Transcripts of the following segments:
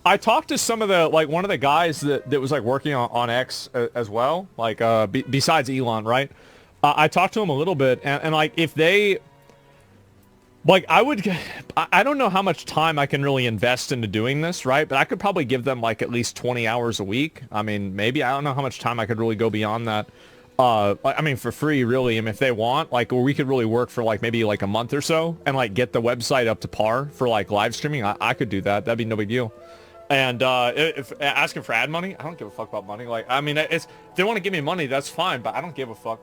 I talked to some of the like one of the guys that was like working on X as well, like besides Elon, right? I talked to him a little bit, and like if they like I would I don't know how much time I can really invest into doing this, right? But I could probably give them like at least 20 hours a week. I mean, maybe I don't know how much time I could really go beyond that. I mean, for free, really. I mean, if they want, like, or we could really work for like maybe like a month or so and like get the website up to par for like live streaming. I could do that. That'd be no big deal. And if asking for ad money, I don't give a fuck about money. Like, I mean, it's if they want to give me money, that's fine, but I don't give a fuck.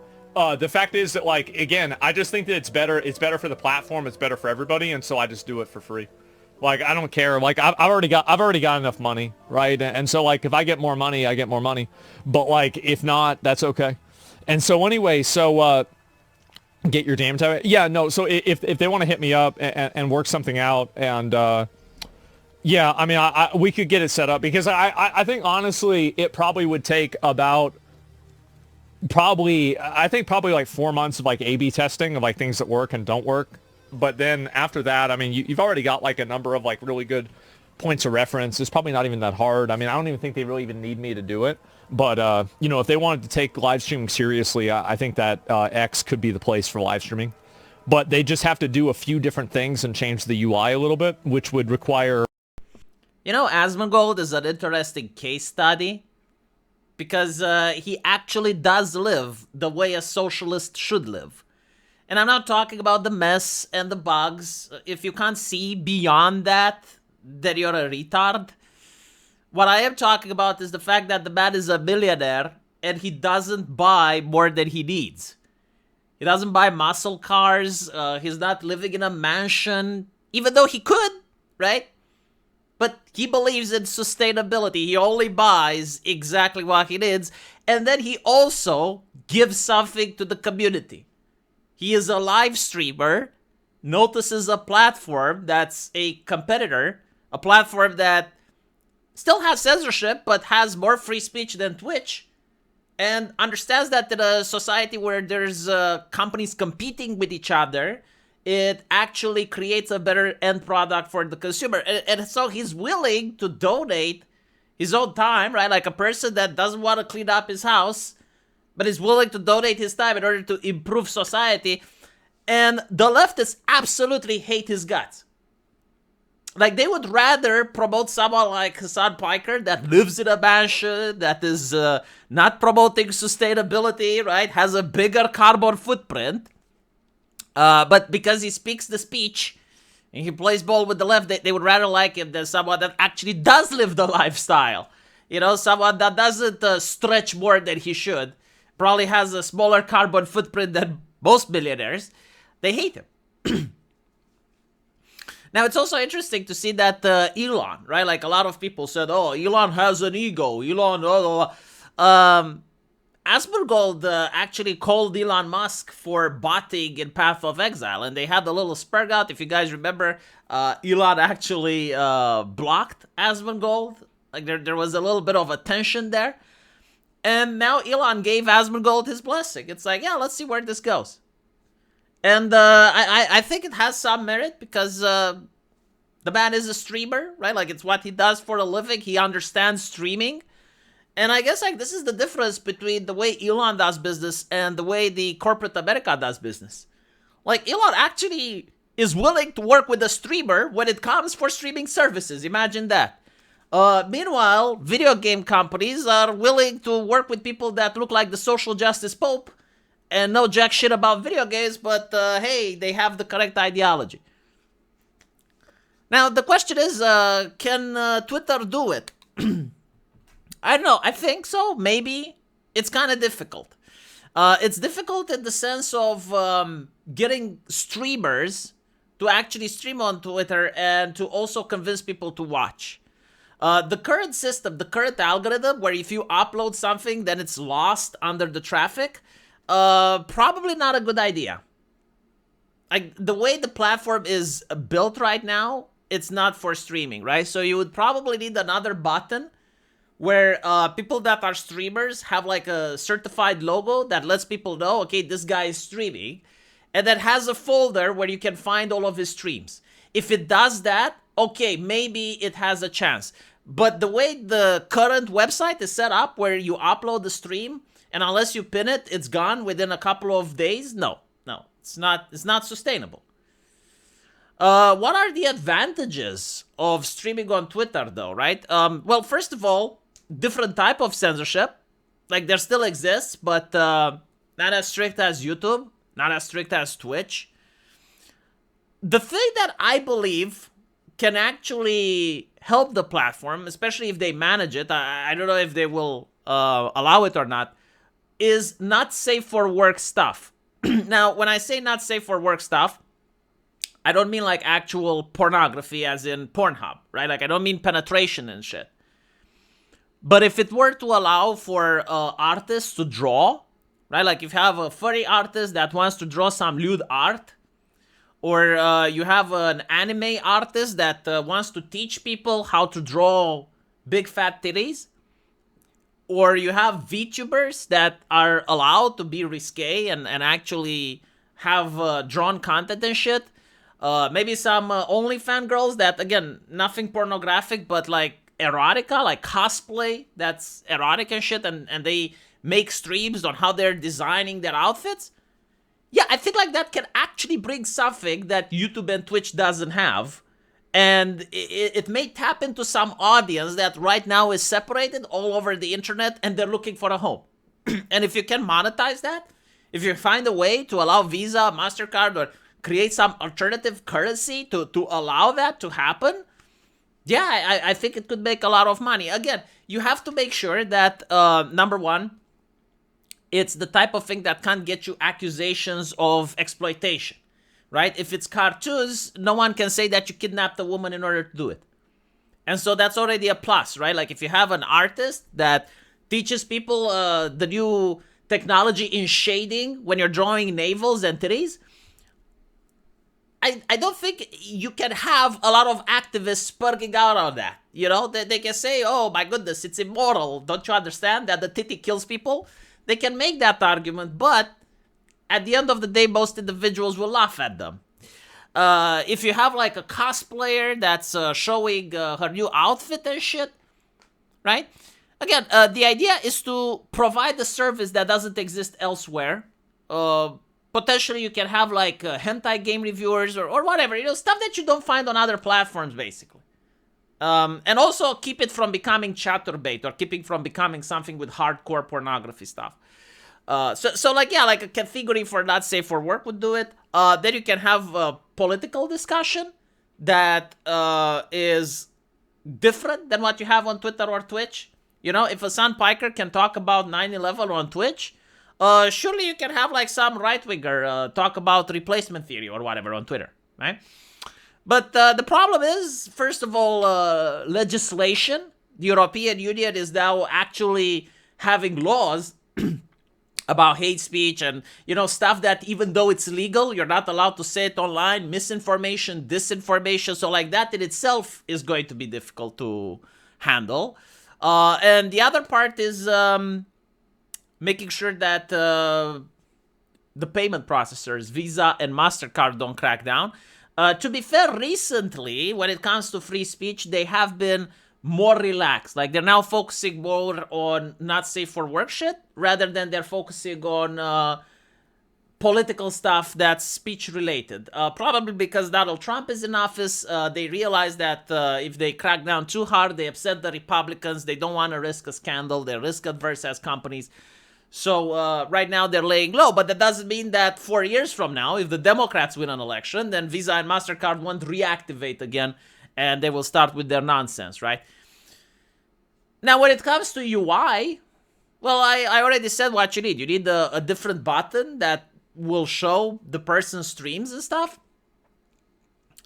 The fact is that, like, again, I just think that it's better. It's better for the platform. It's better for everybody, and so I just do it for free. Like, I don't care. Like, I've already got enough money, right? And so, like, if I get more money, I get more money. But like, if not, that's okay. And so anyway, get your damn time. Yeah, no. So if they want to hit me up and work something out and yeah, I mean, we could get it set up because I think honestly it probably would take about probably like 4 months of like A/B testing of like things that work and don't work. But then after that, I mean, you've already got like a number of like really good points of reference. It's probably not even that hard. I mean, I don't even think they really even need me to do it. But you know, if they wanted to take live streaming seriously, I think that X could be the place for live streaming. But they just have to do a few different things and change the UI a little bit, which would require. You know, Asmongold is an interesting case study because he actually does live the way a socialist should live. And I'm not talking about the mess and the bugs. If you can't see beyond that, then you're a retard. What I am talking about is the fact that the man is a millionaire and he doesn't buy more than he needs. He doesn't buy muscle cars. He's not living in a mansion, even though he could, right? But he believes in sustainability. He only buys exactly what he needs. And then he also gives something to the community. He is a live streamer, notices a platform that's a competitor, a platform that still has censorship, but has more free speech than Twitch, and understands that in a society where there's companies competing with each other, it actually creates a better end product for the consumer. And so he's willing to donate his own time, right? Like a person that doesn't want to clean up his house, but is willing to donate his time in order to improve society. And the leftists absolutely hate his guts. Like, they would rather promote someone like Hassan Piker that lives in a mansion, that is not promoting sustainability, right? Has a bigger carbon footprint. But because he speaks the speech and he plays ball with the left, they would rather like him than someone that actually does live the lifestyle. You know, someone that doesn't stretch more than he should. Probably has a smaller carbon footprint than most millionaires. They hate him. Now, it's also interesting to see that Elon, right? Like, a lot of people said, oh, Elon has an ego. Elon, Asmongold actually called Elon Musk for botting in Path of Exile, and they had a little spurg out. If you guys remember, Elon actually blocked Asmongold. Like, there was a little bit of a tension there. And now Elon gave Asmongold his blessing. It's like, yeah, let's see where this goes. And I think it has some merit because the man is a streamer, right? Like, it's what he does for a living. He understands streaming. And I guess, like, this is the difference between the way Elon does business and the way the corporate America does business. Like, Elon actually is willing to work with a streamer when it comes for streaming services. Imagine that. Meanwhile, video game companies are willing to work with people that look like the social justice pope and know jack shit about video games, but hey, they have the correct ideology. Now, the question is, can Twitter do it? I don't know. I think so. Maybe. It's kind of difficult. It's difficult in the sense of getting streamers to actually stream on Twitter and to also convince people to watch. The current system, the current algorithm, where if you upload something, then it's lost under the traffic, probably not a good idea. Like, the way the platform is built right now, it's not for streaming, right? So you would probably need another button where people that are streamers have like a certified logo that lets people know, okay, this guy is streaming, and that has a folder where you can find all of his streams. If it does that, okay, maybe it has a chance. But the way the current website is set up, where you upload the stream, and unless you pin it, it's gone within a couple of days. No, it's not sustainable. What are the advantages of streaming on Twitter, though, right? Well, first of all, different type of censorship. Like, there still exists, but not as strict as YouTube, not as strict as Twitch. The thing that I believe can actually help the platform, especially if they manage it, I don't know if they will allow it or not, is not safe for work stuff. Now, when I say not safe for work stuff, I don't mean like actual pornography as in Pornhub, right? Like, I don't mean penetration and shit. But if it were to allow for artists to draw, right? Like, if you have a furry artist that wants to draw some lewd art, or you have an anime artist that wants to teach people how to draw big fat titties, or you have VTubers that are allowed to be risque and actually have drawn content and shit. Maybe some OnlyFans girls that, again, nothing pornographic, but like erotica, like cosplay that's erotic and shit, and they make streams on how they're designing their outfits. Yeah, I think like that can actually bring something that YouTube and Twitch doesn't have. And it may tap into some audience that right now is separated all over the internet and they're looking for a home. And if you can monetize that, if you find a way to allow Visa, MasterCard, or create some alternative currency to allow that to happen, yeah, I think it could make a lot of money. Again, you have to make sure that, number one, it's the type of thing that can't get you accusations of exploitation, right? If it's cartoons, no one can say that you kidnapped a woman in order to do it. And so that's already a plus, right? Like, if you have an artist that teaches people the new technology in shading when you're drawing navels and titties, I don't think you can have a lot of activists spurging out on that. You know, they can say, oh my goodness, it's immoral. Don't you understand that the titty kills people? They can make that argument, but at the end of the day, most individuals will laugh at them. If you have like a cosplayer that's showing her new outfit and shit, right? Again, the idea is to provide a service that doesn't exist elsewhere. Potentially you can have like hentai game reviewers or whatever, you know, stuff that you don't find on other platforms, basically. And also keep it from becoming chatterbait or keeping from becoming something with hardcore pornography stuff. So like, yeah, like a category for not safe for work would do it. Then you can have a political discussion that is different than what you have on Twitter or Twitch. You know, if Hassan Piker can talk about 9/11 on Twitch, surely you can have like some right-winger talk about replacement theory or whatever on Twitter, right? But the problem is, first of all, legislation. The European Union is now actually having laws about hate speech and, you know, stuff that even though it's legal, you're not allowed to say it online, misinformation, disinformation. So like that in itself is going to be difficult to handle. And the other part is making sure that the payment processors, Visa and MasterCard, don't crack down. To be fair, recently, when it comes to free speech, they have been more relaxed. Like, they're now focusing more on not safe for work shit, rather than they're focusing on political stuff that's speech related. Probably because Donald Trump is in office, they realize that if they crack down too hard, they upset the Republicans. They don't want to risk a scandal. They're risk adverse as companies. So right now they're laying low, but that doesn't mean that 4 years from now, if the Democrats win an election, then Visa and MasterCard won't reactivate again and they will start with their nonsense, right? Now, when it comes to UI, well, I already said what you need. You need a different button that will show the person's streams and stuff.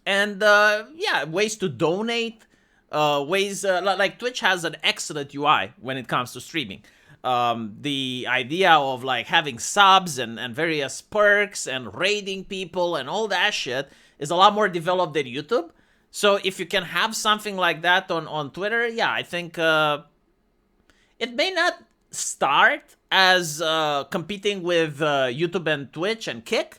And yeah, ways to donate, ways like Twitch has an excellent UI when it comes to streaming. The idea of like having subs and various perks and raiding people and all that shit is a lot more developed than YouTube. So if you can have something like that on Twitter, yeah, I think it may not start as competing with YouTube and Twitch and Kick,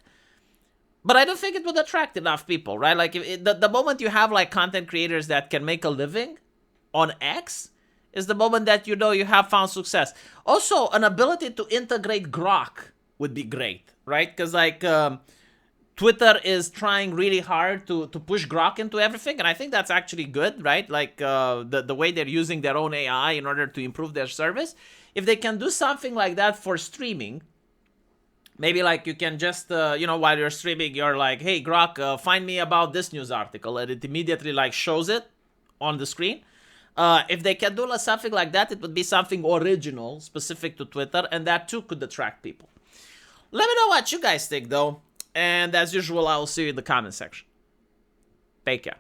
But I don't think it would attract enough people, right? Like, the moment you have, like, content creators that can make a living on X is the moment that you know you have found success. Also, an ability to integrate Grok would be great, right? Because, like, Twitter is trying really hard to push Grok into everything, and I think that's actually good, right? Like, the way they're using their own AI in order to improve their service. If they can do something like that for streaming, maybe, like, you can just, while you're streaming, you're like, hey, Grok, find me about this news article, and it immediately, like, shows it on the screen. If they can do something like that, it would be something original, specific to Twitter, and that too could attract people. Let me know what you guys think, though. And as usual, I will see you in the comment section. Take care.